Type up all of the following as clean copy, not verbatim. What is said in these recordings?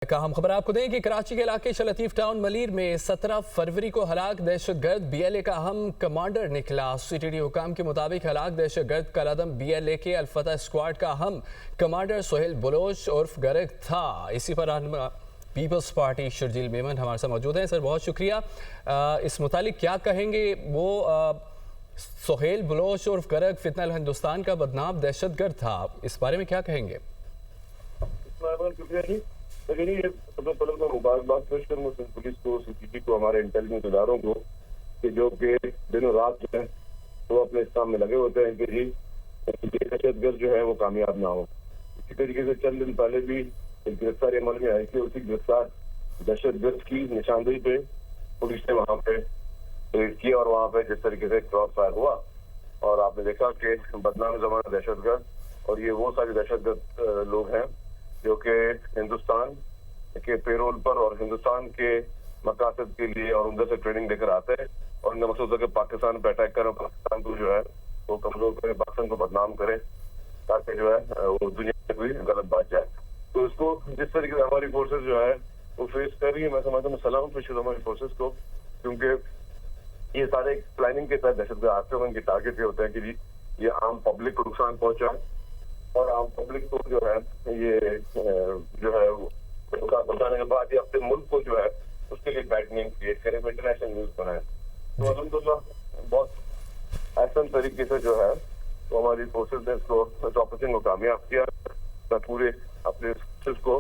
हम खबर आपको दें कि कराची के इलाके शलतीफ टाउन मलीर में 17 फरवरी को हलाक दहशतगर्द BLA का अहम कमांडर निकला। CTD हुकाम के मुताबिक हलाक दहशतगर्द कलादम BLA के अल-फतह स्क्वाड का अहम कमांडर सोहेल बलोच उर्फ गरग था। इसी पर पीपल्स पार्टी शर्जील मेमन हमारे साथ मौजूद हैं। सर बहुत शुक्रिया। इस मुतालिक क्या कहेंगे? वो सोहेल बलोच उर्फ गरग फितनल हिंदुस्तान का बदनाम दहशतगर्द था, इस बारे में क्या कहेंगे? लेकिन ये सबसे पहले मैं मुबारकबाद पेश करूँगा पुलिस को, CTD को, हमारे इंटेलिजेंस इदारों को कि जो कि दिनों रात जो है वो अपने इस काम में लगे होते हैं कि जी दहशतगर्द जो है वो कामयाब ना हो। इसी तरीके से चंद दिन पहले भी एक गिरफ्तारी अमल में आई थी। उसी गिरफ्तार दहशतगर्द की निशानदेही पे पुलिस ने वहाँ पे रेड किया और वहाँ पे जिस तरीके से क्रॉस फायर हुआ और आपने देखा कि बदनाम जमाना दहशतगर्द, और ये वो सारे दहशतगर्द लोग हैं जो कि हिंदुस्तान के पेरोल पर और हिंदुस्तान के मकासद के लिए और उधर से ट्रेनिंग लेकर आते हैं और उनका मकसद है कि पाकिस्तान पर अटैक करें, पाकिस्तान को जो है वो कमजोर करें, पाकिस्तान को बदनाम करें ताकि जो है वो दुनिया में कोई गलत बात जाए। तो इसको जिस तरीके से हमारी फोर्सेज जो है वो फेस कर रही है, मैं समझता हूँ सलाम पेश हमारी फोर्सेज को, क्योंकि ये सारे प्लानिंग के तहत दहशतगर्द आते हैं। उनके टारगेट ये होते हैं कि जी ये आम पब्लिक को नुकसान पहुंचाए और आम पब्लिक को जो है ये जो है उनका बताने के बाद ये अपने मुल्क को जो है उसके लिए बैड नेम क्रिएट करें, इंटरनेशनल न्यूज बनाए। तो अल्हम्दुलिल्लाह बहुत आसान तरीके से जो है तो हमारी फोर्सेज ने इसको ऑपरेशन को कामयाब किया। मैं पूरे अपने फोर्सेज को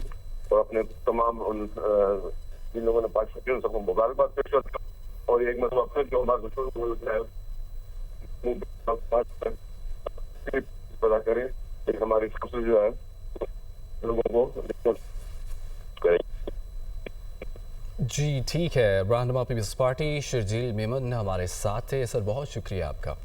और अपने तमाम उन जिन लोगों ने पार्टिसिपेट किया सबको मुबारकबाद पेश करता हूँ। और एक मतलब फिर जो हमारे दुश्मन पता करें कि हमारी फोर्सेज जो है लोगों को जी ठीक है। रहनुमा पीपल्स पार्टी शर्जील मेमन हमारे साथ थे। सर बहुत शुक्रिया आपका।